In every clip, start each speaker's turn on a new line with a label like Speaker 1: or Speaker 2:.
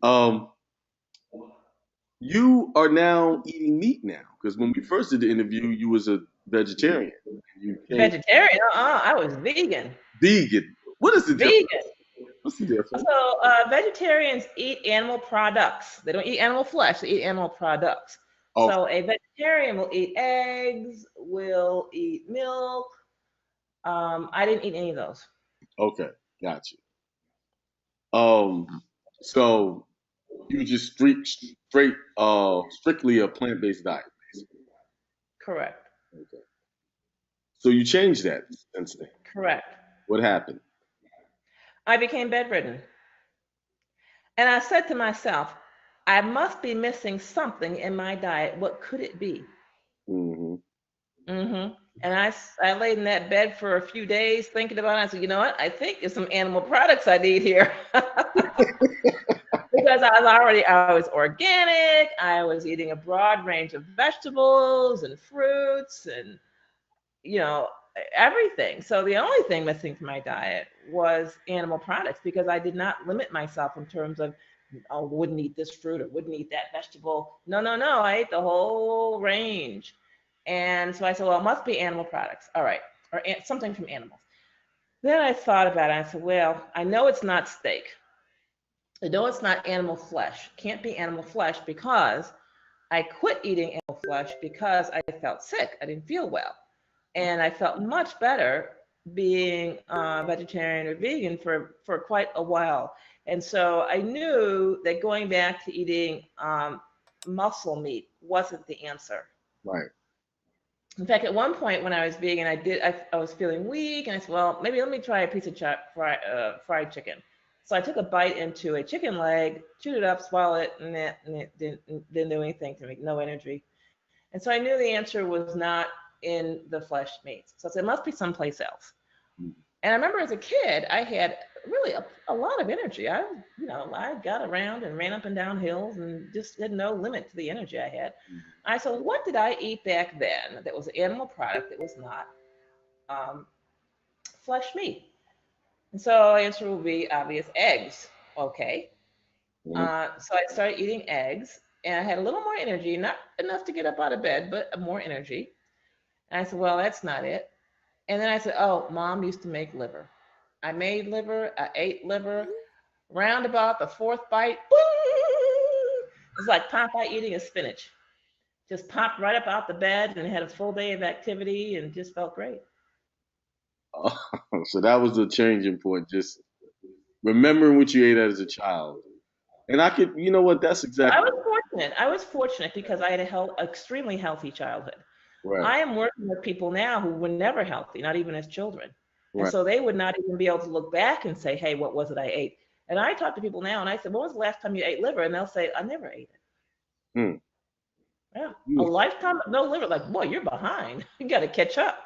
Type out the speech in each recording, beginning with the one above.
Speaker 1: Um, you are now eating meat now because when we first did the interview, you was a vegetarian. You came
Speaker 2: Vegetarian? I was vegan.
Speaker 1: vegan. What is the difference?
Speaker 2: Vegan.
Speaker 1: What's the difference?
Speaker 2: So vegetarians eat animal products. They don't eat animal flesh. They eat animal products.
Speaker 1: Okay,
Speaker 2: So a vegetarian will eat eggs, will eat milk. I didn't eat any of those.
Speaker 1: okay, got you. Um, so you just strictly a plant-based diet, basically.
Speaker 2: Correct.
Speaker 1: Okay. So you changed that since then.
Speaker 2: Correct.
Speaker 1: What happened?
Speaker 2: I became bedridden. And I said to myself, I must be missing something in my diet. What could it be?
Speaker 1: Hmm.
Speaker 2: And I laid in that bed for a few days thinking about it. I said, you know what? I think there's some animal products I need here. Because I was organic. I was eating a broad range of vegetables and fruits and, you know, everything. So the only thing missing from my diet was animal products because I did not limit myself in terms of, oh, wouldn't eat this fruit or wouldn't eat that vegetable. No, no, no. I ate the whole range. And so I said, well, it must be animal products. All right. Or something from animals. Then I thought about it. I said, well, I know it's not steak. I know it's not animal flesh. Can't be animal flesh because I quit eating animal flesh because I felt sick. I didn't feel well. And I felt much better being vegetarian or vegan for quite a while. And so I knew that going back to eating muscle meat wasn't the answer.
Speaker 1: Right.
Speaker 2: In fact, at one point when I was vegan, I was feeling weak, and I said, well, maybe let me try a piece of fried chicken. So I took a bite into a chicken leg, chewed it up, swallowed it, and it didn't do anything to me, no energy. And so I knew the answer was not in the flesh meats. So I said, it must be someplace else. And I remember as a kid, I had really a lot of energy. I got around and ran up and down hills and just had no limit to the energy I had. I said, what did I eat back then that was an animal product that was not um, flesh meat? And so the answer will be obvious eggs. Okay.
Speaker 1: Mhm.
Speaker 2: So I started eating eggs and I had a little more energy, not enough to get up out of bed, but more energy. And I said, well, that's not it. And then I said, oh, mom used to make liver. I made liver, I ate liver. Round about the fourth bite, boom! It's like Popeye eating a spinach. Just popped right up out the bed and had a full day of activity and just felt great.
Speaker 1: So that was the changing point. Just remembering what you ate as a child. And I could, you know what? That's
Speaker 2: I
Speaker 1: exactly
Speaker 2: was fortunate. I was fortunate because I had extremely healthy childhood.
Speaker 1: right.
Speaker 2: I am working with people now who were never healthy, not even as children. And
Speaker 1: Right.
Speaker 2: so they would not even be able to look back and say, hey, what was it I ate? And I talk to people now and I said, when was the last time you ate liver? And they'll say, I never ate it.
Speaker 1: Mm.
Speaker 2: Yeah. A
Speaker 1: Mm.
Speaker 2: lifetime of no liver. Like, boy, you're behind. You got to catch up.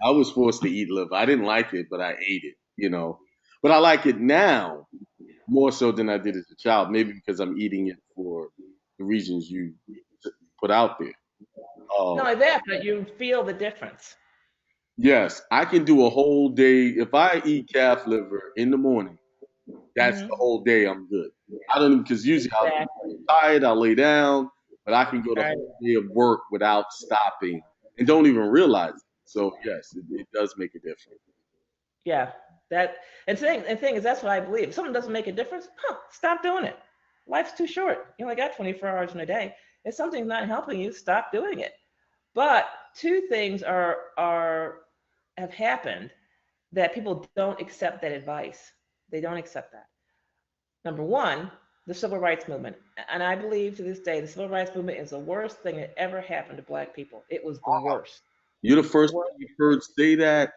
Speaker 1: I was forced to eat liver. I didn't like it, but I ate it, you know. But I like it now more so than I did as a child. Maybe because I'm eating it for the reasons you put out there.
Speaker 2: Not
Speaker 1: Uh,
Speaker 2: only that, but you feel the difference.
Speaker 1: yes, I can do a whole day. If I eat calf liver in the morning, that's the
Speaker 2: Hmm.
Speaker 1: whole day I'm good. I don't even, because usually I'll be
Speaker 2: Exactly.
Speaker 1: tired, I'll lay down, but I can go the
Speaker 2: Right.
Speaker 1: whole day of work without stopping and don't even realize it. So yes, it does make a difference.
Speaker 2: Yeah. That and thing is that's what I believe. If something doesn't make a difference, stop doing it. Life's too short. You only got 24 hours in a day. If something's not helping you, stop doing it. But two things are have happened that people don't accept that advice. They don't accept that. Number one, the civil rights movement. And I believe to this day, the civil rights movement is the worst thing that ever happened to Black people. It was the worst.
Speaker 1: You're the first
Speaker 2: Worst.
Speaker 1: one I've heard say that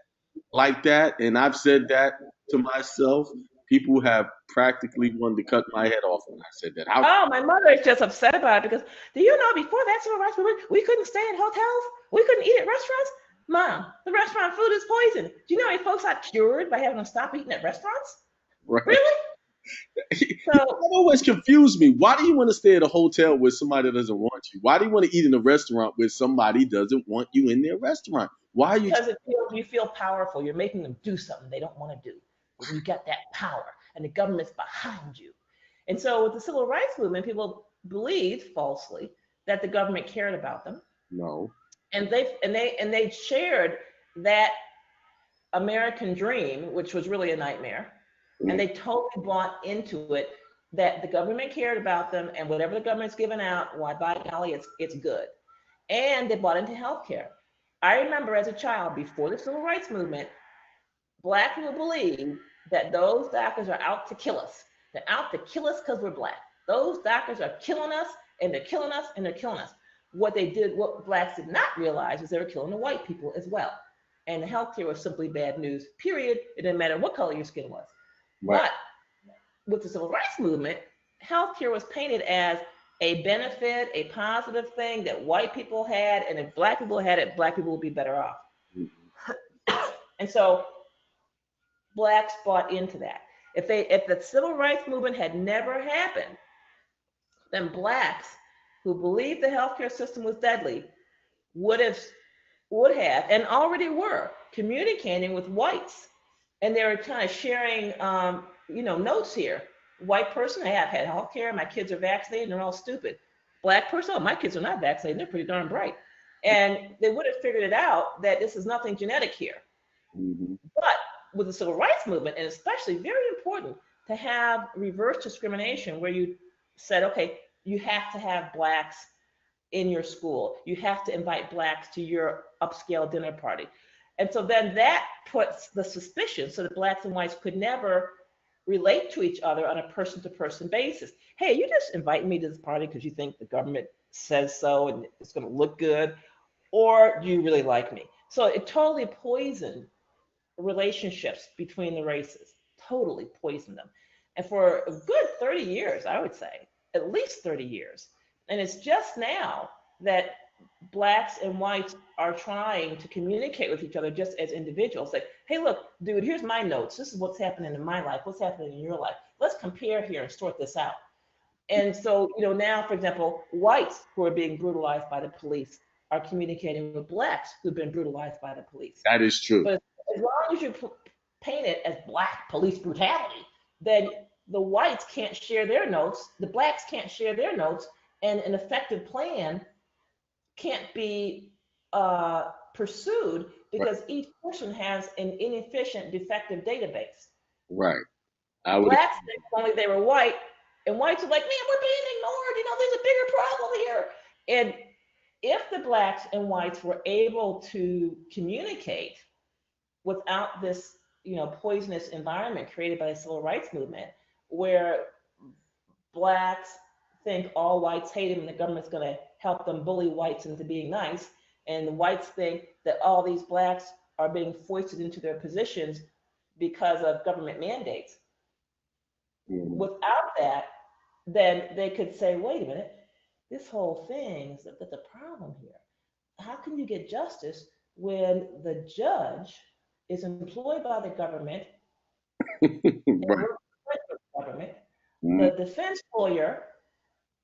Speaker 1: like that, and I've said that to myself. People have practically wanted to cut my head off when I said that. How?
Speaker 2: Oh, my mother is just upset about it because do you know before that civil rights movement, we couldn't stay in hotels? We couldn't eat at restaurants? Mom, the restaurant food is poison. Do you know how many folks got cured by having them stop eating at restaurants?
Speaker 1: Right?
Speaker 2: Really?
Speaker 1: That
Speaker 2: So
Speaker 1: always confused me. Why do you want to stay at a hotel with somebody that doesn't want you? Why do you want to eat in a restaurant where somebody doesn't want you in their restaurant? Why are you?
Speaker 2: because you feel powerful. You're making them do something they don't want to do. And you got that power, and the government's behind you. And so with the civil rights movement, people believed falsely that the government cared about them.
Speaker 1: No.
Speaker 2: And they shared that American dream, which was really a nightmare. And they totally bought into it that the government cared about them, and whatever the government's giving out, why by golly, it's good. And they bought into healthcare. I remember as a child, before the civil rights movement, Black people believe that those doctors are out to kill us. They're out to kill us because we're Black. Those doctors are killing us, and they're killing us, and they're killing us. What Blacks did not realize is they were killing the white people as well. And the healthcare was simply bad news, period. It didn't matter what color your skin was.
Speaker 1: Right.
Speaker 2: But with the civil rights movement, healthcare was painted as a benefit, a positive thing that white people had, and if Black people had it, Black people would be better off. Mm-hmm. And so Blacks bought into that. If the civil rights movement had never happened, then Blacks who believed the healthcare system was deadly would have and already were communicating with whites, and they were kind of sharing notes here. White person, I have had health care, my kids are vaccinated, and they're all stupid. Black person, oh, my kids are not vaccinated, they're pretty darn bright. And they would have figured it out that this is nothing genetic here. Mm-hmm. But with the civil rights movement, and especially very important to have reverse discrimination, where you said, okay, you have to have Blacks in your school. You have to invite Blacks to your upscale dinner party. And so then that puts the suspicion so that Blacks and whites could never relate to each other on a person-to-person basis. Hey, you just invite me to this party because you think the government says so and it's going to look good, or do you really like me? So it totally poisoned relationships between the races, totally poisoned them. And for a good 30 years, I would say, at least 30 years. And it's just now that Blacks and whites are trying to communicate with each other just as individuals. Like, hey, look, dude, here's my notes. This is what's happening in my life. What's happening in your life? Let's compare here and sort this out. And so, now, for example, whites who are being brutalized by the police are communicating with Blacks who've been brutalized by the police.
Speaker 1: That is true.
Speaker 2: But as long as you paint it as Black police brutality, then the whites can't share their notes, the Blacks can't share their notes, and an effective plan can't be pursued because right. Each person has an inefficient, defective database.
Speaker 1: Right.
Speaker 2: Blacks think only they were white, and whites are like, man, we're being ignored. There's a bigger problem here. And if the Blacks and whites were able to communicate without this, poisonous environment created by the civil rights movement, where Blacks think all whites hate them and the government's going to help them bully whites into being nice, and the whites think that all these Blacks are being foisted into their positions because of government mandates. Mm-hmm. Without that, then they could say, wait a minute, this whole thing is that the problem here. How can you get justice when the judge is employed by the government, right. Government, mm-hmm. The defense lawyer,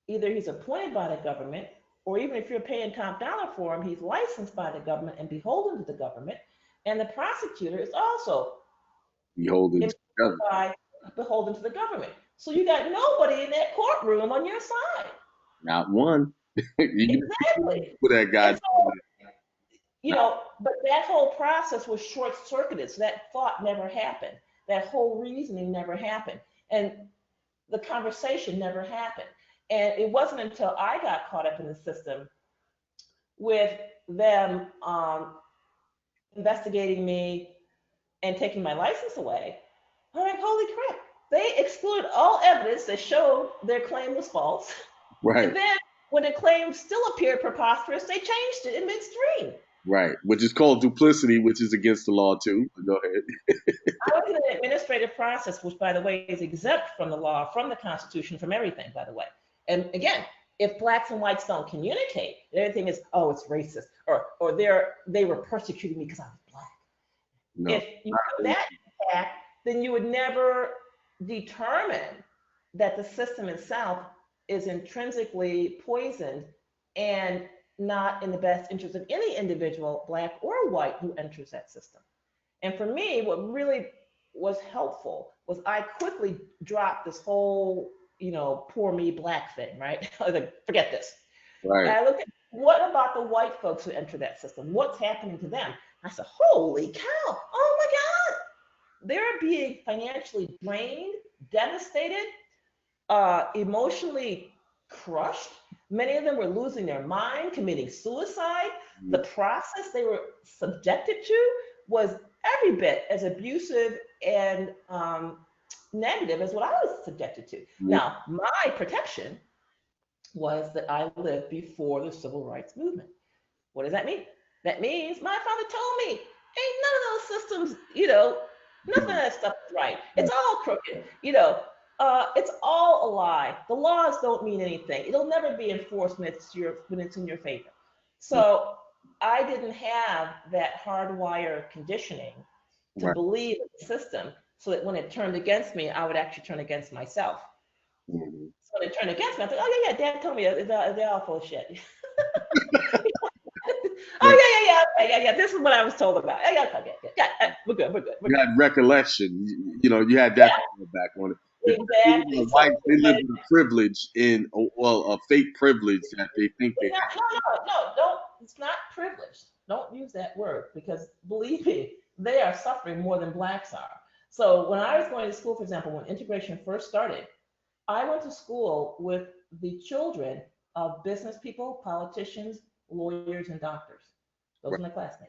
Speaker 2: either he's appointed by the government, or even if you're paying top dollar for him, he's licensed by the government and beholden to the government. And the prosecutor is also beholden to the government. So you got nobody in that courtroom on your side.
Speaker 1: Not one.
Speaker 2: Exactly.
Speaker 1: Put that guy.
Speaker 2: But that whole process was short-circuited, so that thought never happened. That whole reasoning never happened. And the conversation never happened. And it wasn't until I got caught up in the system with them investigating me and taking my license away, I'm like, holy crap. They excluded all evidence that showed their claim was false.
Speaker 1: Right.
Speaker 2: And then when the claim still appeared preposterous, they changed it in midstream.
Speaker 1: Right, which is called duplicity, which is against the law too. Go ahead.
Speaker 2: I was in an administrative process, which, by the way, is exempt from the law, from the Constitution, from everything, by the way. And again, if Blacks and whites don't communicate, everything is, oh, it's racist, or they were persecuting me because I was Black. No, if you put that back, then you would never determine that the system itself is intrinsically poisoned and not in the best interest of any individual, Black or white, who enters that system. And for me, what really was helpful was I quickly dropped this whole poor me black thing, right? I was like, forget this. And
Speaker 1: Right.
Speaker 2: I look at what about the white folks who enter that system? What's happening to them? I said, holy cow, oh my God. They're being financially drained, devastated, emotionally crushed. Many of them were losing their mind, committing suicide. The
Speaker 1: Mm,
Speaker 2: process they were subjected to was every bit as abusive and negative as what I was subjected to.
Speaker 1: mm,
Speaker 2: Now, my protection was that I lived before the civil rights movement. What does that mean? That means my father told me, ain't none of those systems, nothing of
Speaker 1: mm,
Speaker 2: that stuff is right. It's
Speaker 1: right.
Speaker 2: all crooked, it's all a lie. The laws don't mean anything. It'll never be enforced when it's in your favor.
Speaker 1: Mm,
Speaker 2: So I didn't have that hardwire conditioning to
Speaker 1: right.
Speaker 2: believe in the system so that when it turned against me, I would actually turn against myself.
Speaker 1: Mhm.
Speaker 2: So when it turned against me, I was like, oh yeah, yeah, Dad told me they're all full of shit.
Speaker 1: Yeah,
Speaker 2: Oh yeah, yeah, yeah, okay, yeah, yeah. This is what I was told about. Yeah, yeah, okay, yeah, yeah, we're good, we're good, we're
Speaker 1: you
Speaker 2: good.
Speaker 1: had recollection. You had that to
Speaker 2: Yeah,
Speaker 1: fall back on it. The thing
Speaker 2: exactly.
Speaker 1: about
Speaker 2: So
Speaker 1: whites, they live with a privilege well, a fake privilege that they think they
Speaker 2: it's not, no, no, no, don't. It's not privileged. Don't use that word because believe me, they are suffering more than blacks are. So when I was going to school, for example, when integration first started, I went to school with the children of business people, politicians, lawyers, and doctors. Those
Speaker 1: have.
Speaker 2: are my classmates.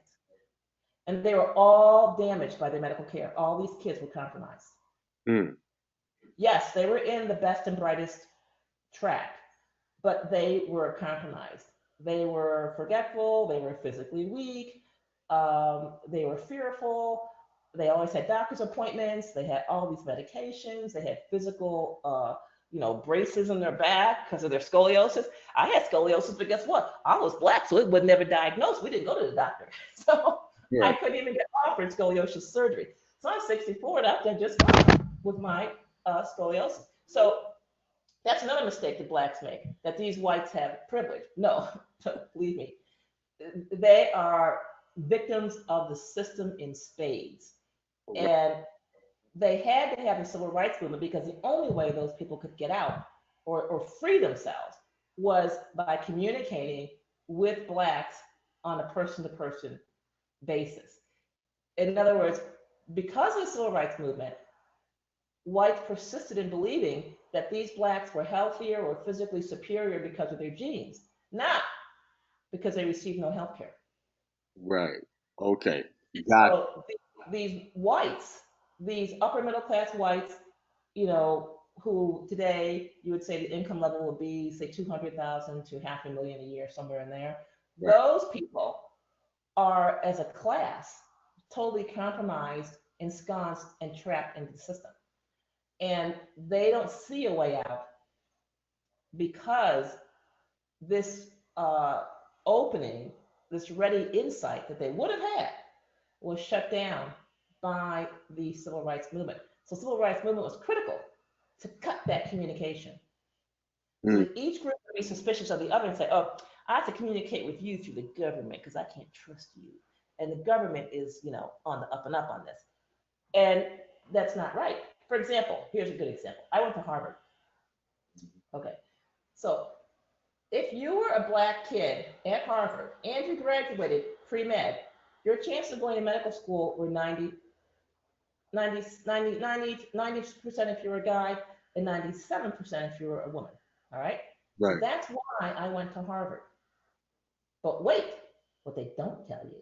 Speaker 2: And they were all damaged by their medical care. All these kids were compromised.
Speaker 1: Right. Mm,
Speaker 2: Yes, they were in the best and brightest track, but they were compromised. They were forgetful, they were physically weak, they were fearful, they always had doctor's appointments, they had all these medications, they had physical braces in their back because of their scoliosis. I had scoliosis, but guess what? I was black, so it was never diagnosed. We didn't go to the doctor. So I
Speaker 1: right.
Speaker 2: couldn't even get offered scoliosis surgery. So I'm 64 and I've done just fine with my scoliosis. So that's another mistake that blacks make, that these whites have privilege. No, believe me, they are victims of the system in spades.
Speaker 1: Right.
Speaker 2: And they had to have the civil rights movement because the only way those people could get out or free themselves was by communicating with blacks on a person to person basis. In other words, because of the civil rights movement, whites persisted in believing that these blacks were healthier or physically superior because of their genes, not because they received no health care.
Speaker 1: Right. Okay. Got it.
Speaker 2: So these whites, these upper middle class whites, who today you would say the income level would be, say, 200,000 to half a million a year, somewhere in there.
Speaker 1: Right.
Speaker 2: Those people are, as a class, totally compromised, ensconced, and trapped into the system. And they don't see a way out because this opening, this ready insight that they would have had, was shut down by the civil rights movement. So civil rights movement was critical to cut that communication. So
Speaker 1: Mm,
Speaker 2: that each group would be suspicious of the other and say, oh, I have to communicate with you through the government because I can't trust you. And the government is, on the up and up on this. And that's not right. For example, here's a good example. I went to Harvard. Okay. So if you were a black kid at Harvard and you graduated pre-med, your chances of going to medical school were 90% if you were a guy and 97% if you were a woman. All right. So
Speaker 1: right.
Speaker 2: that's why I went to Harvard. But wait, what they don't tell you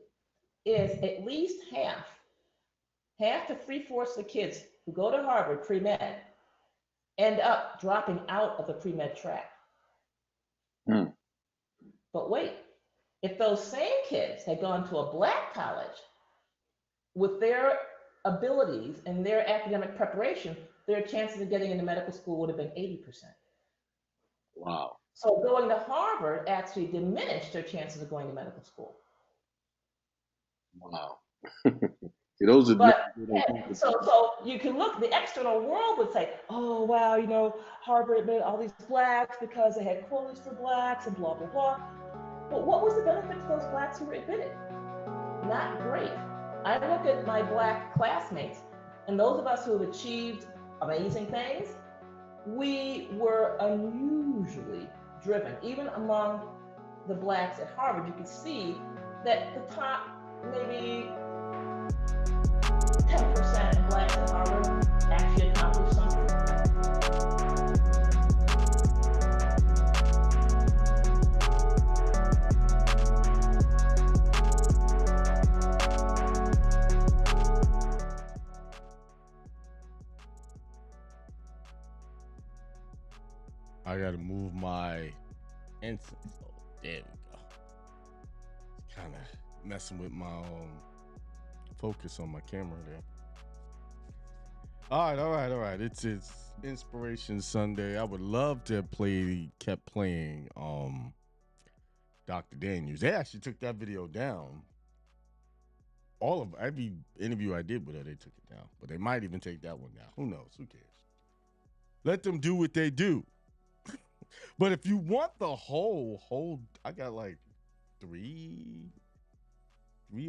Speaker 2: is at least half to three-fourths of the kids who go to Harvard pre-med end up dropping out of the pre-med track.
Speaker 1: Mm,
Speaker 2: But wait, if those same kids had gone to a black college with their abilities and their academic preparation, their chances of getting into medical school would have been 80%.
Speaker 1: wow.
Speaker 2: So going to Harvard actually diminished their chances of going to medical school.
Speaker 1: Wow. See, those are numbers
Speaker 2: But
Speaker 1: they don't think
Speaker 2: yeah,
Speaker 1: about.
Speaker 2: so you can look, the external world would say, oh, wow, Harvard admitted all these blacks because they had quotas for blacks and blah, blah, blah. But what was the benefit to those blacks who were admitted? Not great. I look at my black classmates and those of us who have achieved amazing things, we were unusually driven. Even among the blacks at Harvard, you could see that the top maybe 10% of blacks at Harvard actually accomplished something.
Speaker 3: I gotta move my instance. Oh, there we go. It's kind of messing with my focus on my camera there. All right. It's Inspiration Sunday. I would love to kept playing Dr. Daniels. They actually took that video down. All of every interview I did with her, they took it down. But they might even take that one down. Who knows? Who cares? Let them do what they do. But if you want the whole, I got like three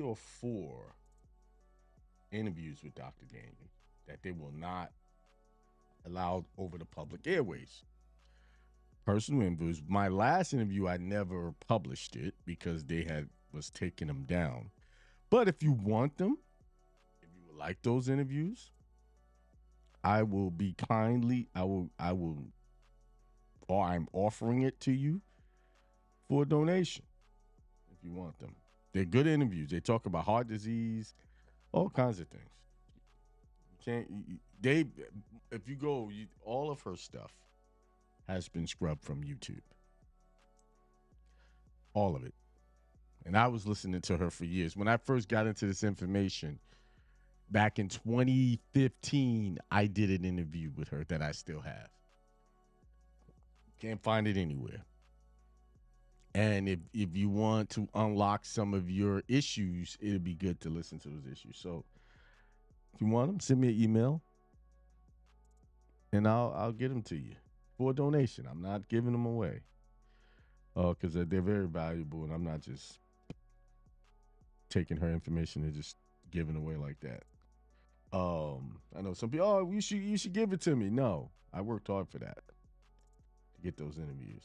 Speaker 3: or four interviews with Dr. Daniels that they will not allow over the public airways. Personal interviews. My last interview, I never published it because they was taking them down. But if you want them, if you would like those interviews, I will be kindly, or I'm offering it to you for a donation if you want them. They're good interviews. They talk about heart disease, all kinds of things. If you go, all of her stuff has been scrubbed from YouTube. All of it. And I was listening to her for years. When I first got into this information back in 2015, I did an interview with her that I still have. Can't find it anywhere. And if you want to unlock some of your issues, it'll be good to listen to those issues. So if you want them, send me an email and I'll get them to you for a donation. I'm not giving them away because they're very valuable, and I'm not just taking her information and just giving away like that. I know some people, oh, you should give it to me. No, I worked hard for that to get those interviews.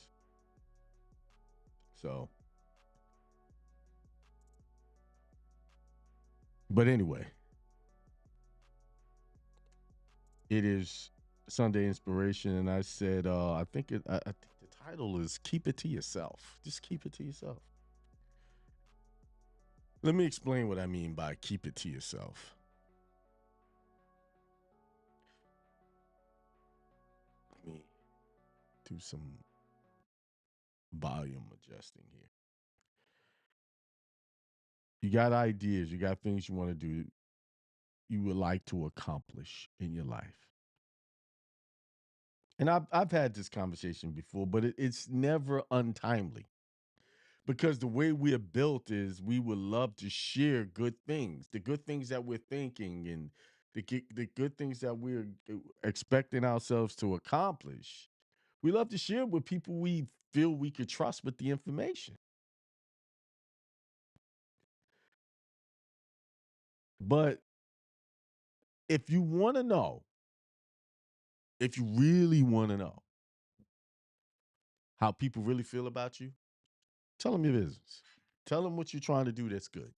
Speaker 3: So, but anyway, it is Sunday Inspiration, and I said, I think the title is "Keep It to Yourself." Just keep it to yourself. Let me explain what I mean by keep it to yourself. Let me do some volume adjusting here. You got ideas, you got things you want to do, you would like to accomplish in your life. And I've had this conversation before, but it's never untimely because the way we are built is we would love to share good things, the good things that we're thinking, and the good things that we're expecting ourselves to accomplish. We love to share with people we feel we could trust with the information. But if you want to know, if you really want to know how people really feel about you, tell them your business. Tell them what you're trying to do that's good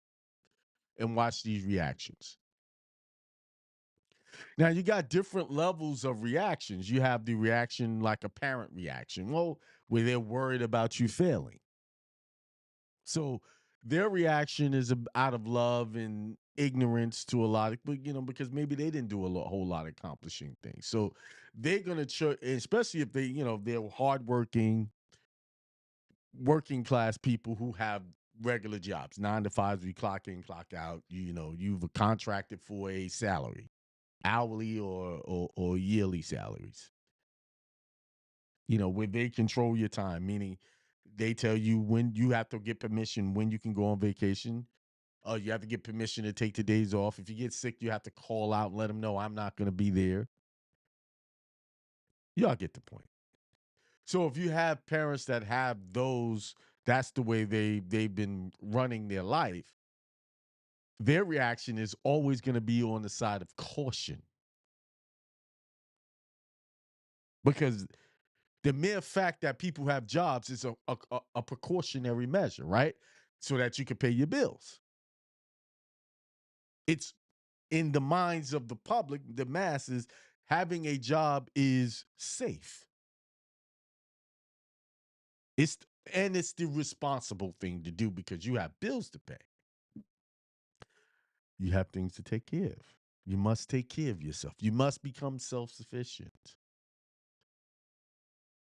Speaker 3: and watch these reactions. Now, you got different levels of reactions. You have the reaction like a parent reaction, well, where they're worried about you failing. So their reaction is out of love and ignorance to a lot of, because maybe they didn't do whole lot of accomplishing things. So they're going to, especially if they're hardworking, working class people who have regular jobs, 9 to 5s, we clock in, clock out. You've contracted for a salary, hourly or yearly salaries. Where they control your time, meaning they tell you when you have to get permission, when you can go on vacation. You have to get permission to take the days off. If you get sick, you have to call out and let them know I'm not going to be there. Y'all get the point. So if you have parents that have those, that's the way they've been running their life. Their reaction is always going to be on the side of caution. because the mere fact that people have jobs is a precautionary measure, right? So that you can pay your bills. It's in the minds of the public, the masses, having a job is safe. It's it's the responsible thing to do because you have bills to pay. You have things to take care of. You must take care of yourself. You must become self-sufficient.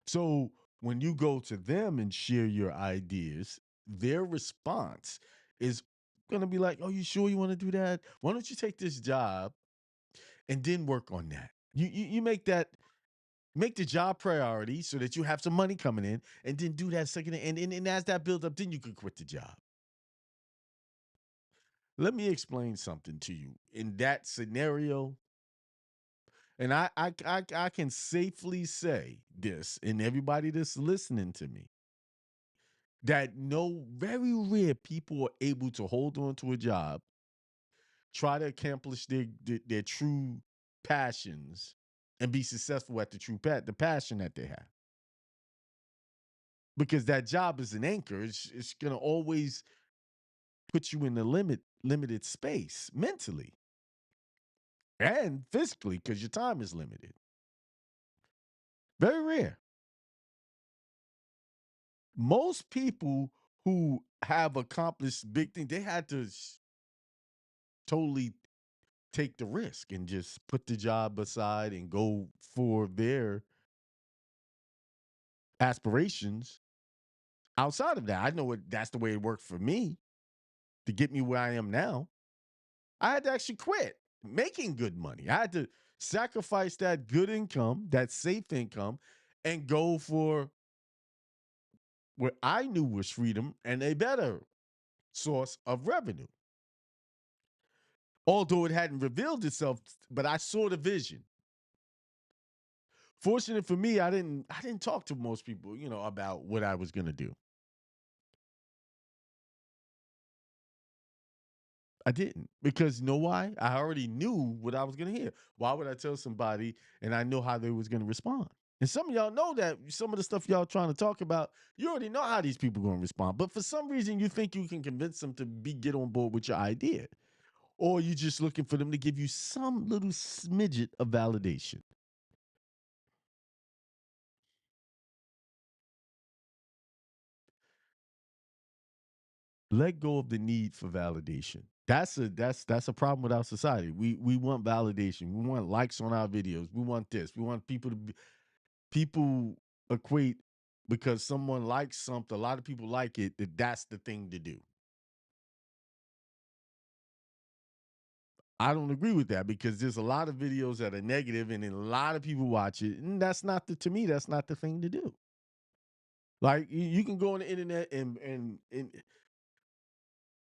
Speaker 3: So when you go to them and share your ideas, their response is going to be like, "Oh, you sure you want to do that? Why don't you take this job and then work on that? You make the job priority so that you have some money coming in, and then do that second. And as that builds up, then you can quit the job." Let me explain something to you. In that scenario, and I can safely say this, and everybody that's listening to me, that no, very rare people are able to hold on to a job, try to accomplish their true passions, and be successful at the passion that they have. Because that job is an anchor. It's gonna always put you in the limited space mentally and physically because your time is limited. Very rare. Most people who have accomplished big things, they had to totally take the risk and just put the job aside and go for their aspirations outside of that. I know that's the way it worked for me to get me where I am now. I had to actually quit making good money. I had to sacrifice that good income, that safe income, and go for what I knew was freedom and a better source of revenue. Although it hadn't revealed itself, but I saw the vision. Fortunate for me, I didn't talk to most people, about what I was going to do. I didn't, because you know why? I already knew what I was going to hear. Why would I tell somebody and I know how they was going to respond? And some of y'all know that some of the stuff y'all trying to talk about, you already know how these people going to respond. But for some reason, you think you can convince them to get on board with your idea, or you just looking for them to give you some little smidget of validation. Let go of the need for validation. That's a problem with our society. We want validation. We want likes on our videos. We want this. We want people equate because someone likes something. A lot of people like it. That's the thing to do. I don't agree with that because there's a lot of videos that are negative and then a lot of people watch it. And to me, that's not the thing to do. Like you can go on the internet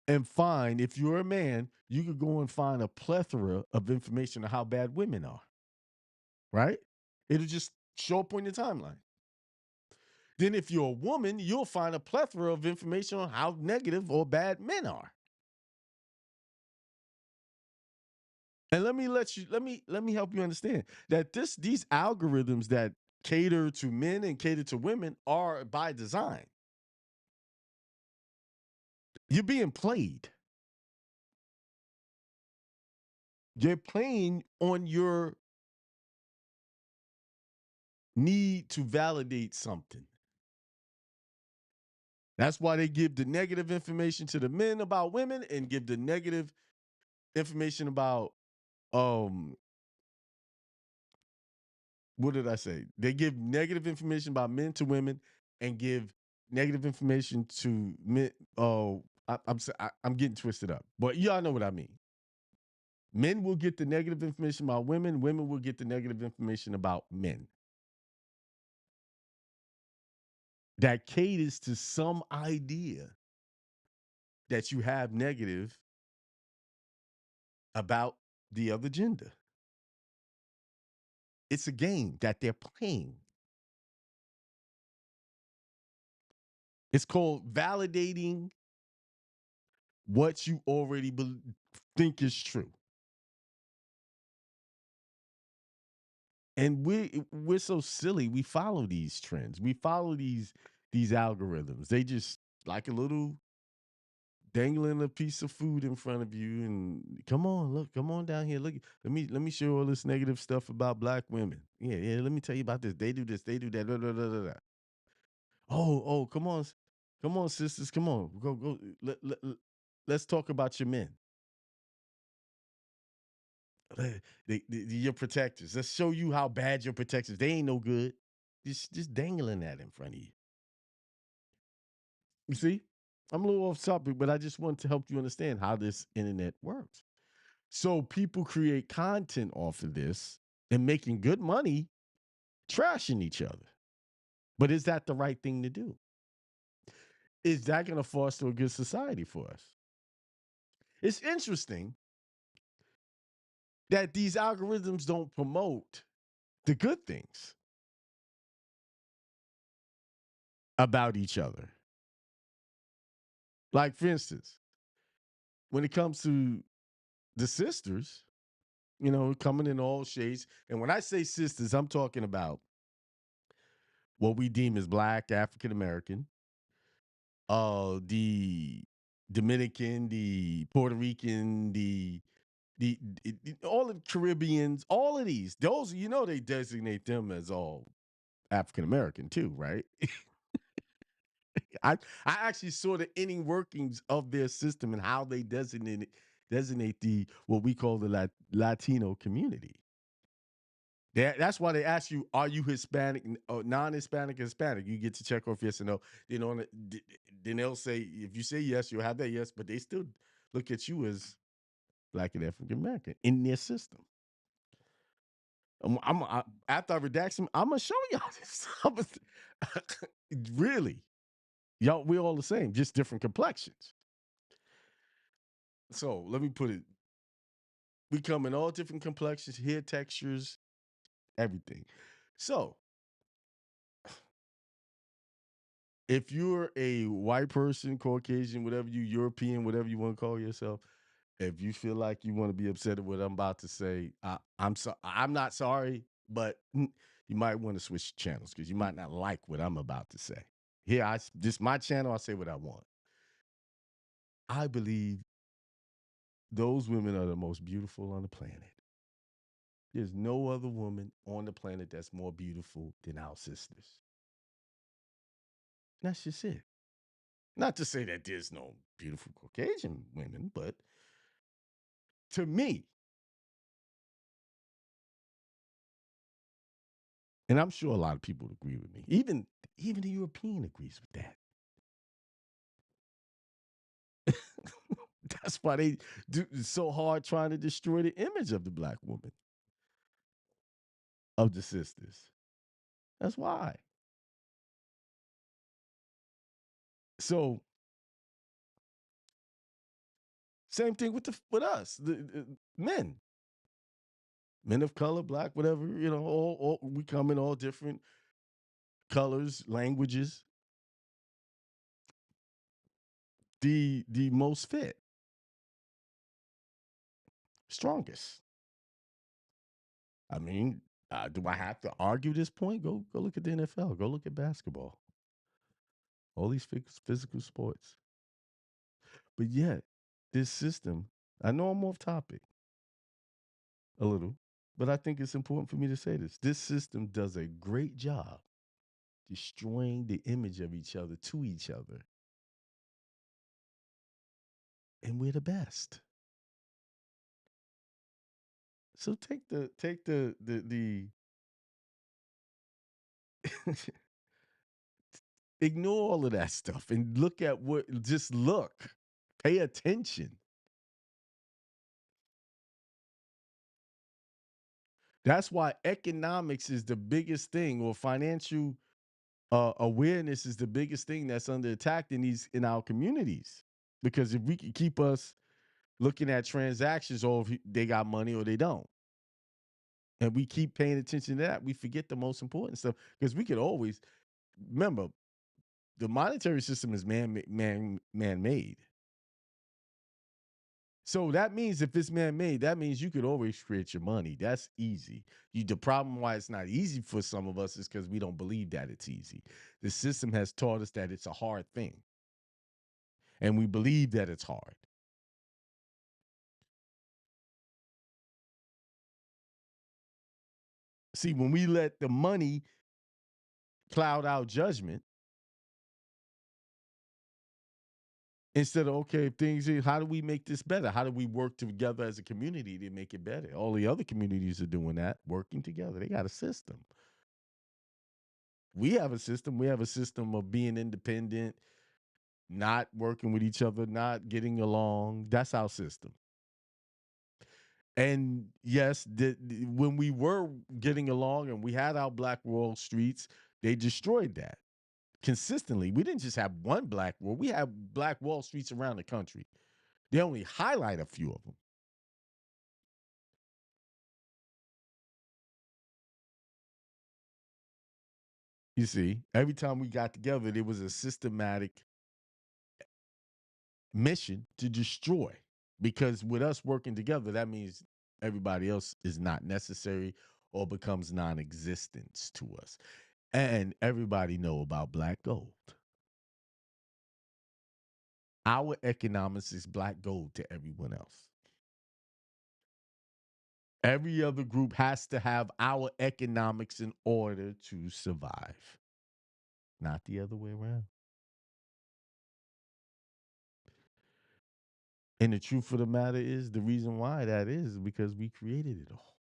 Speaker 3: and find, if you're a man, you could go and find a plethora of information on how bad women are. Right? It'll just show up on your timeline. Then if you're a woman, you'll find a plethora of information on how negative or bad men are. And let me help you understand that these algorithms that cater to men and cater to women are by design. You're being played. You're playing on your need to validate something. That's why they give the negative information to the men about women and give the negative information about what did I say? They give negative information about men to women and give negative information to men. Oh, I'm getting twisted up, but y'all know what I mean. Men will get the negative information about women. Women will get the negative information about men. That caters to some idea that you have negative about the other gender. It's a game that they're playing. It's called validating what you already think is true. And we're so silly. We follow these trends. We follow these algorithms. They just like a little dangling a piece of food in front of you and come on, look, come on down here. Look, let me show you all this negative stuff about black women. Yeah, yeah, let me tell you about this. They do this, they do that. Da, da, da, da, da. Oh, come on. Come on, sisters. Come on. Go. Let's talk about your men. Your protectors. Let's show you how bad your protectors. They ain't no good. Just dangling that in front of you. You see? I'm a little off topic, but I just want to help you understand how this internet works. So people create content off of this and making good money, trashing each other. But is that the right thing to do? Is that going to foster a good society for us? It's interesting that these algorithms don't promote the good things about each other. Like, for instance, when it comes to the sisters, coming in all shades. And when I say sisters, I'm talking about what we deem as black, African American, the Dominican, the Puerto Rican, the all of the Caribbeans, all of those, they designate them as all African American too, right? I actually saw the inner workings of their system and how they designate the what we call the Latino community. That's why they ask you, are you Hispanic or non-Hispanic, Hispanic? You get to check off yes or no. Then they'll say, if you say yes, you'll have that yes, but they still look at you as black and African American in their system. After I redact them, I'm gonna show y'all this. Really, y'all, we're all the same, just different complexions. So let me put it: we come in all different complexions, hair textures, everything. So if you're a white person, Caucasian, whatever European, whatever you want to call yourself, if you feel like you want to be upset at what I'm about to say, I'm not sorry, but you might want to switch channels because you might not like what I'm about to say. Here, this my channel. I say what I want. I believe those women are the most beautiful on the planet. There's no other woman on the planet that's more beautiful than our sisters. That's just it. Not to say that there's no beautiful Caucasian women, but to me, and I'm sure a lot of people agree with me, even the European agrees with that. That's why they do so hard trying to destroy the image of the black woman, of the sisters. That's why. So same thing with us, the men, men of color, black, whatever. All we come in all different colors, languages. The most fit, strongest. I mean, do I have to argue this point? Go look at the NFL. Go look at basketball. All these physical sports. But yet, this system, I know I'm off topic a little, but I think it's important for me to say this. This system does a great job destroying the image of each other to each other. And we're the best. So take the ignore all of that stuff and look at just look. Pay attention. That's why economics is the biggest thing, or financial awareness is the biggest thing that's under attack in our communities. Because if we can keep us looking at transactions, or if they got money or they don't, and we keep paying attention to that, we forget the most important stuff. Because we could always remember the monetary system is man made. So that means if it's man-made, that means you could always create your money. That's easy. The problem why it's not easy for some of us is because we don't believe that it's easy. The system has taught us that it's a hard thing, and we believe that it's hard. See, when we let the money cloud our judgment, instead of, okay, how do we make this better? How do we work together as a community to make it better? All the other communities are doing that, working together. They got a system. We have a system. We have a system of being independent, not working with each other, not getting along. That's our system. And yes, when we were getting along and we had our Black Wall Streets, they destroyed that consistently. We didn't just have one Black Wall. We have Black Wall Streets around the country. They only highlight a few of them. You see, every time we got together, there was a systematic mission to destroy. Because with us working together, that means everybody else is not necessary or becomes non-existent to us. And everybody know about black gold. Our economics is black gold to everyone else. Every other group has to have our economics in order to survive, not the other way around. And the truth of the matter is, the reason why that is because we created it all.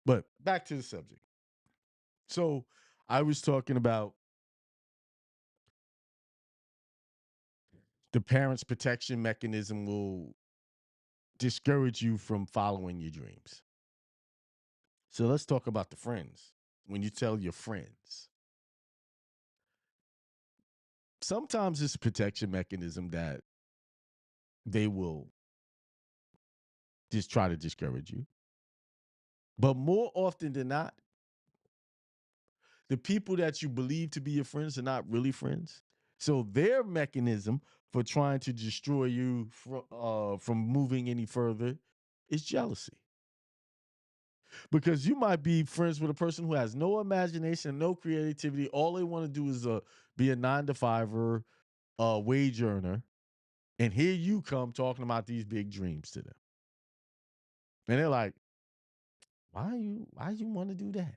Speaker 3: But back to the subject. So I was talking about the parents' protection mechanism will discourage you from following your dreams. So let's talk about the friends. When you tell your friends, sometimes it's a protection mechanism that they will just try to discourage you. But more often than not, the people that you believe to be your friends are not really friends. So their mechanism for trying to destroy you from moving any further is jealousy. Because you might be friends with a person who has no imagination, no creativity. All they want to do is be a 9 to 5er, wage earner. And here you come talking about these big dreams to them. And they're like, why you want to do that?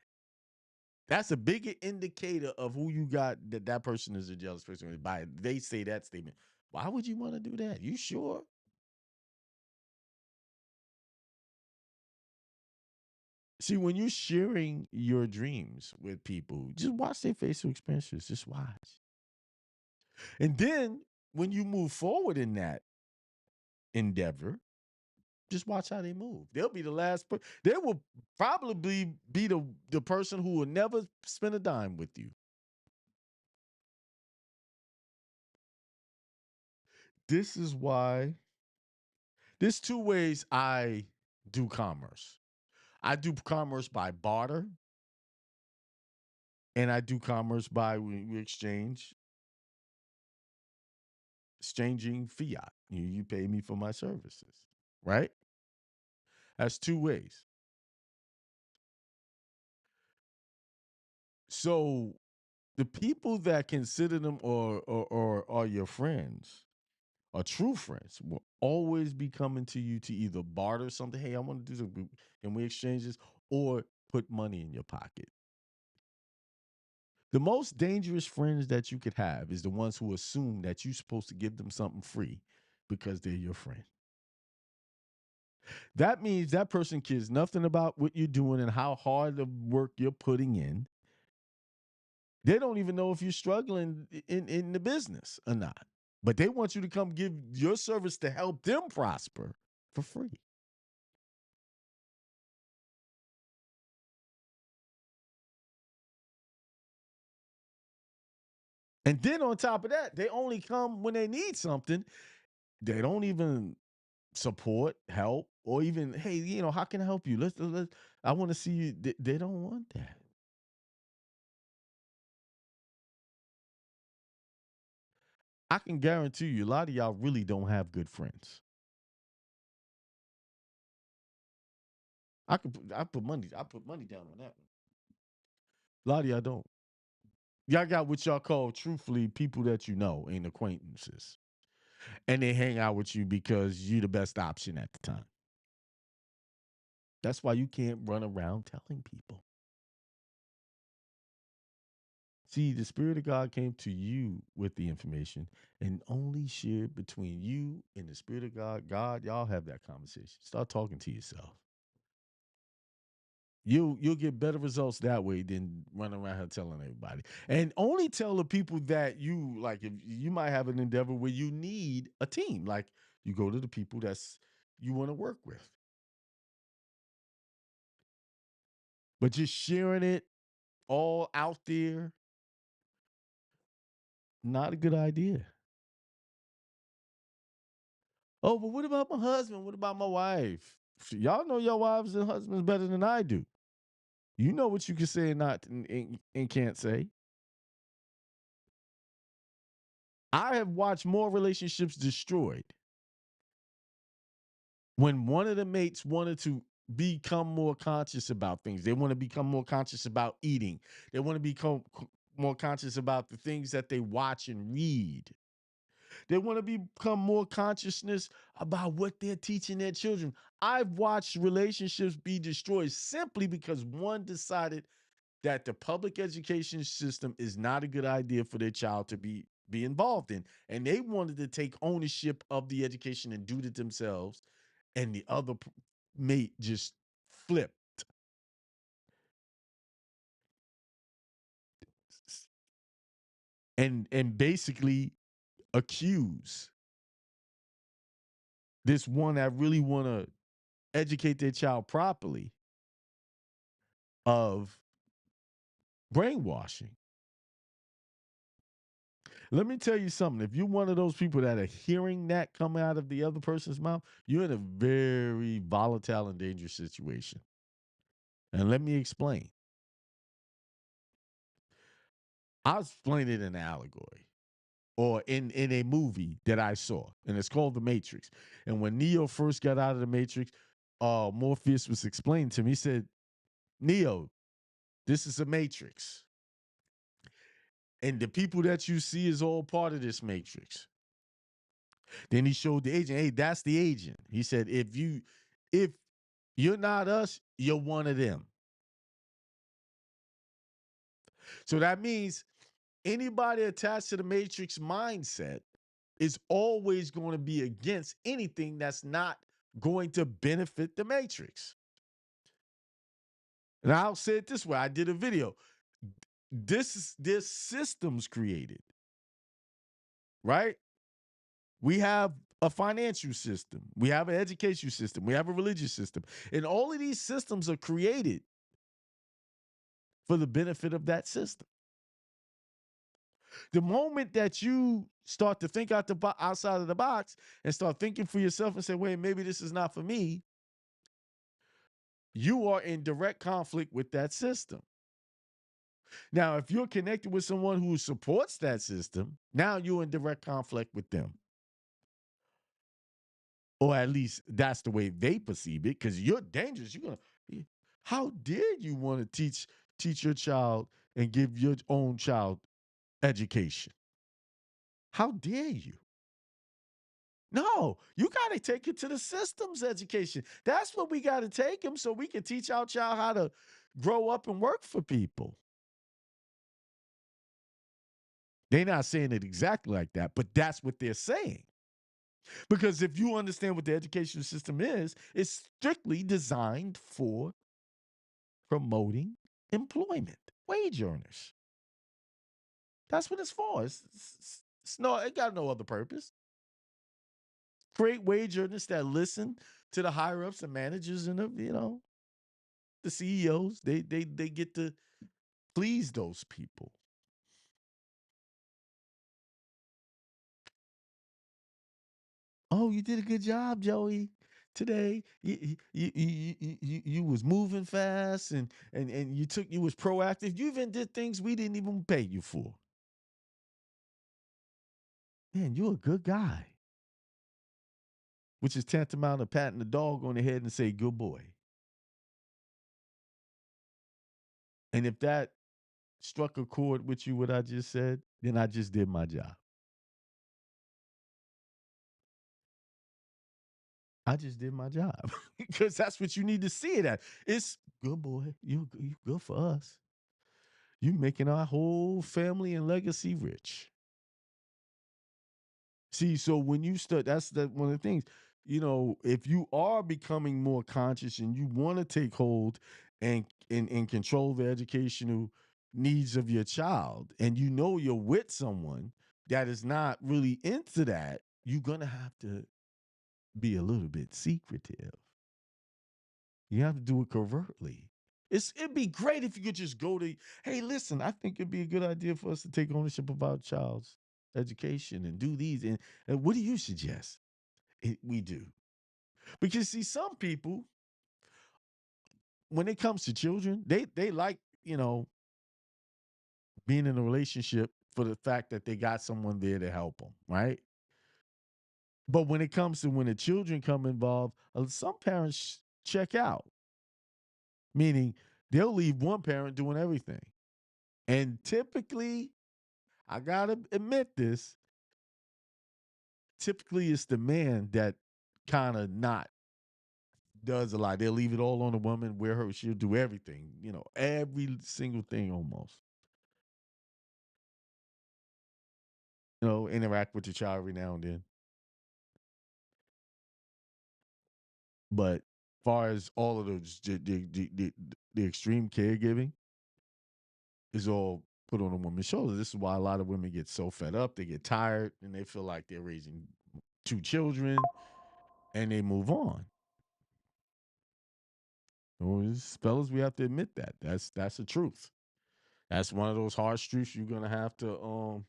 Speaker 3: That's a bigger indicator of who you got, that person is a jealous person. By they say that statement. Why would you want to do that? You sure? See, when you're sharing your dreams with people, just watch their facial expressions. Just watch. And then when you move forward in that endeavor, just watch how they move. They'll be the last person. They will probably be the person who will never spend a dime with you. This is why there's two ways I do commerce. I do commerce by barter, and I do commerce by we exchanging fiat. You pay me for my services, right? That's two ways. So the people that consider them or are your friends, are true friends, will always be coming to you to either barter something. Hey, I want to do something. Can we exchange this? Or put money in your pocket. The most dangerous friends that you could have is the ones who assume that you're supposed to give them something free because they're your friend. That means that person cares nothing about what you're doing and how hard the work you're putting in. They don't even know if you're struggling in the business or not. But they want you to come give your service to help them prosper for free. And then on top of that, they only come when they need something. They don't even support, help, or even, hey, how can I help you? I want to see you. They don't want that. I can guarantee you a lot of y'all really don't have good friends. I put money down on that one. A lot of y'all don't. Y'all got what y'all call truthfully people that you know and acquaintances. And they hang out with you because you're the best option at the time. That's why you can't run around telling people. See, the Spirit of God came to you with the information and only shared between you and the Spirit of God. God, y'all have that conversation. Start talking to yourself. You'll get better results that way than running around here telling everybody. And only tell the people that you like. If you might have an endeavor where you need a team, like you go to the people that's you want to work with. But just sharing it all out there, not a good idea. Oh, but what about my husband? What about my wife? Y'all know your wives and husbands better than I do. You know what you can say and not and can't say. I have watched more relationships destroyed when one of the mates wanted to become more conscious about things. They want to become more conscious about eating. They want to become more conscious about the things that they watch and read. They want to become more consciousness about what they're teaching their children. I've watched relationships be destroyed simply because one decided that the public education system is not a good idea for their child to be involved in. And they wanted to take ownership of the education and do it themselves. And the other mate just flipped and basically accuse this one that really want to educate their child properly of brainwashing. Let me tell you something. If you're one of those people that are hearing that come out of the other person's mouth, you're in a very volatile and dangerous situation. And let me explain. I'll explain it in an allegory or in a movie that I saw, and it's called The Matrix. And when Neo first got out of the Matrix, Morpheus was explaining to me, he said, Neo, this is a matrix. And the people that you see is all part of this matrix. Then he showed the agent, hey, that's the agent. He said, if you're not us, you're one of them. So that means anybody attached to the matrix mindset is always going to be against anything that's not going to benefit the matrix. And I'll say it this way. I did a video. There's systems created, right? We have a financial system. We have an education system. We have a religious system. And all of these systems are created for the benefit of that system. The moment that you start to think outside of the box and start thinking for yourself and say, wait, maybe this is not for me, you are in direct conflict with that system. Now, if you're connected with someone who supports that system, now you're in direct conflict with them. Or at least that's the way they perceive it, because you're dangerous. How dare you want to teach your child and give your own child education? How dare you? No, you got to take it to the systems education. That's what we got to take them so we can teach our child how to grow up and work for people. They're not saying it exactly like that, but that's what they're saying. Because if you understand what the education system is, it's strictly designed for promoting employment, wage earners. That's what it's for. It got no other purpose. Create wage earners that listen to the higher ups and managers and the CEOs. They get to please those people. Oh, you did a good job, Joey. Today, you was moving fast and you was proactive. You even did things we didn't even pay you for. man, you're a good guy, which is tantamount to patting the dog on the head and say, good boy. And if that struck a chord with you, what I just said, then I just did my job. I just did my job because that's what you need to see it at. It's good boy. You good for us. You making our whole family and legacy rich. See, so when you start, that's one of the things. If you are becoming more conscious and you want to take hold and control the educational needs of your child, and you're with someone that is not really into that, you're gonna have to be a little bit secretive. You have to do it covertly. It'd be great if you could just go to, hey, listen, I think it'd be a good idea for us to take ownership of our child's education and do these. And what do you suggest? We do. Because see, some people, when it comes to children, they like, being in a relationship for the fact that they got someone there to help them, right? But when it comes to when the children come involved, some parents check out, meaning they'll leave one parent doing everything. And typically, I gotta admit this, typically it's the man that kind of not does a lot. They'll leave it all on the woman, she'll do everything, every single thing almost. Interact with the child every now and then. But far as all of those, the extreme caregiving is all put on a woman's shoulders. This is why a lot of women get so fed up, they get tired, and they feel like they're raising 2 children, and they move on. Fellas, we have to admit that. That's the truth. That's one of those harsh truths you're gonna have to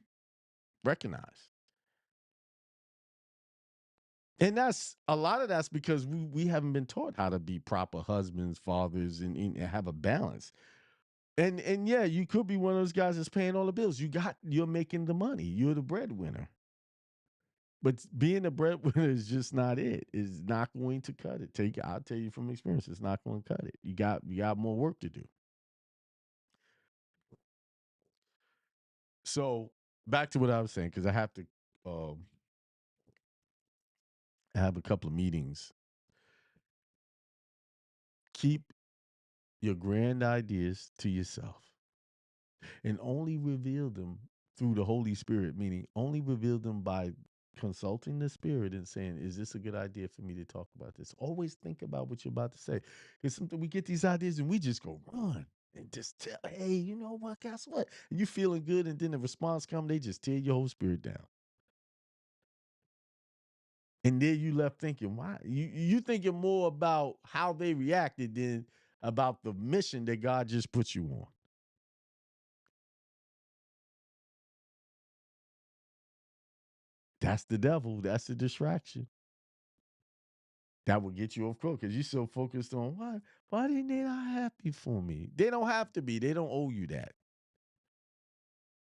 Speaker 3: recognize. And that's a lot of that's because we haven't been taught how to be proper husbands, fathers, and have a balance. And yeah, you could be one of those guys that's paying all the bills. You're making the money. You're the breadwinner. But being a breadwinner is just not it. It's not going to cut it. I'll tell you from experience, it's not going to cut it. You got more work to do. So back to what I was saying, because I have to have a couple of meetings. Keep your grand ideas to yourself and only reveal them through the Holy Spirit, meaning only reveal them by consulting the Spirit and saying, is this a good idea for me to talk about this? Always think about what you're about to say. Because something we get these ideas and we just go run and just tell, hey, you know what, guess what? And you feeling good, and then the response comes, they just tear your whole spirit down. And then you left thinking, why? You thinking more about how they reacted than about the mission that God just put you on. That's the devil. That's the distraction. That will get you off course because you're so focused on why didn't they not happy for me? They don't have to be. They don't owe you that.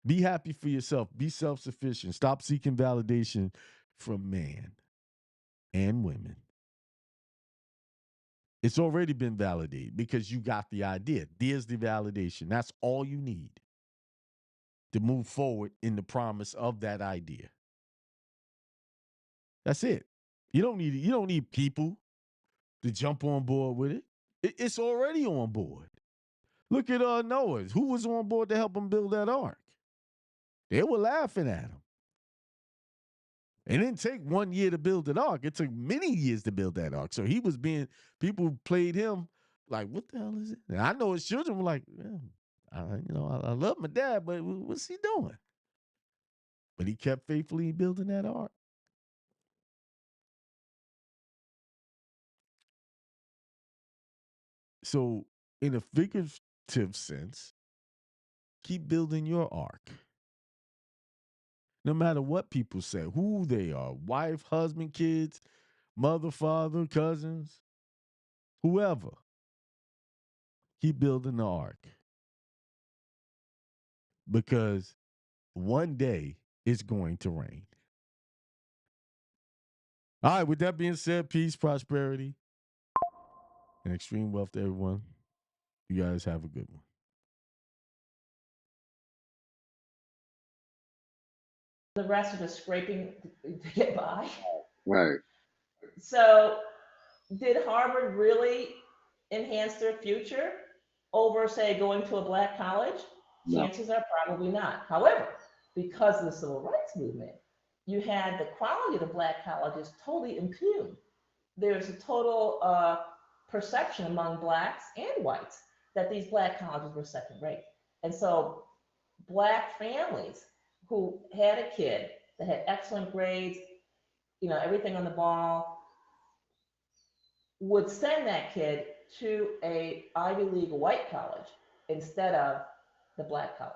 Speaker 3: Be happy for yourself. Be self-sufficient. Stop seeking validation from man and women. It's already been validated because you got the idea. There's the validation. That's all you need to move forward in the promise of that idea. That's it. You don't need people to jump on board with it. It's already on board. Look at Noah. Who was on board to help him build that ark? They were laughing at him. It didn't take 1 year to build an ark. It took many years to build that ark. So people played him like, what the hell is it? And I know his children were like, yeah, I love my dad, but what's he doing? But he kept faithfully building that ark. So, in a figurative sense, keep building your ark. No matter what people say, who they are, wife, husband, kids, mother, father, cousins, whoever, keep building the ark. Because one day it's going to rain. All right, with that being said, peace, prosperity, and extreme wealth to everyone. You guys have a good one.
Speaker 2: The rest are just scraping to get by.
Speaker 1: Right.
Speaker 2: So, did Harvard really enhance their future over, say, going to a black college?
Speaker 1: No.
Speaker 2: Chances are probably not. However, because of the civil rights movement, you had the quality of the black colleges totally impugned. There's a total perception among blacks and whites that these black colleges were second rate. And so black families who had a kid that had excellent grades, everything on the ball, would send that kid to a Ivy League white college instead of the black college.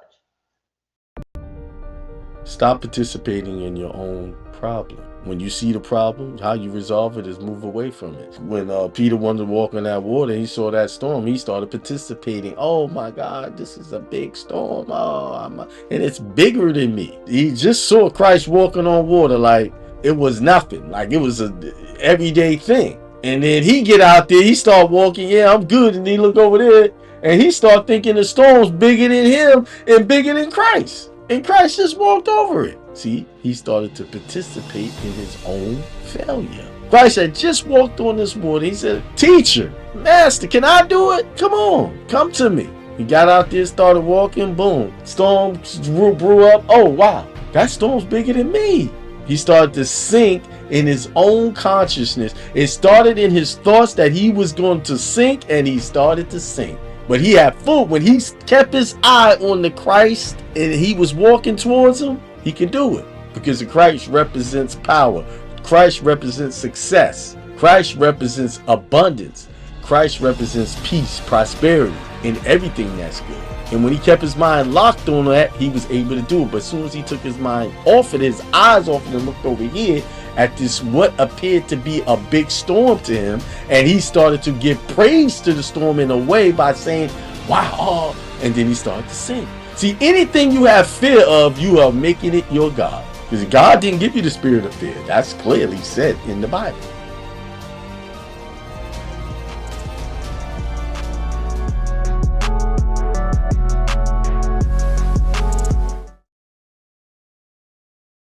Speaker 3: Stop participating in your own problem. When you see the problem, how you resolve it is move away from it. When Peter wanted to walk on that water, he saw that storm, he started participating. Oh my God, this is a big storm. And it's bigger than me. He just saw Christ walking on water like it was nothing, like it was an everyday thing. And then he get out there, he start walking, yeah, I'm good. And he look over there and he start thinking the storm's bigger than him and bigger than Christ. And Christ just walked over it. See, he started to participate in his own failure. Christ had just walked on this water. He said, teacher, master, can I do it? Come on, come to me. He got out there, started walking, boom. Storm brew up. Oh, wow, that storm's bigger than me. He started to sink in his own consciousness. It started in his thoughts that he was going to sink, and he started to sink. But he had full, when he kept his eye on the Christ and he was walking towards him, he could do it. Because the Christ represents power. Christ represents success. Christ represents abundance. Christ represents peace, prosperity, and everything that's good. And when he kept his mind locked on that, he was able to do it. But as soon as he took his mind off it, his eyes off it and looked over here at this what appeared to be a big storm to him, and he started to give praise to the storm in a way by saying, wow, and then he started to sing. See, anything you have fear of, you are making it your God. Because God didn't give you the spirit of fear. That's clearly said in the Bible.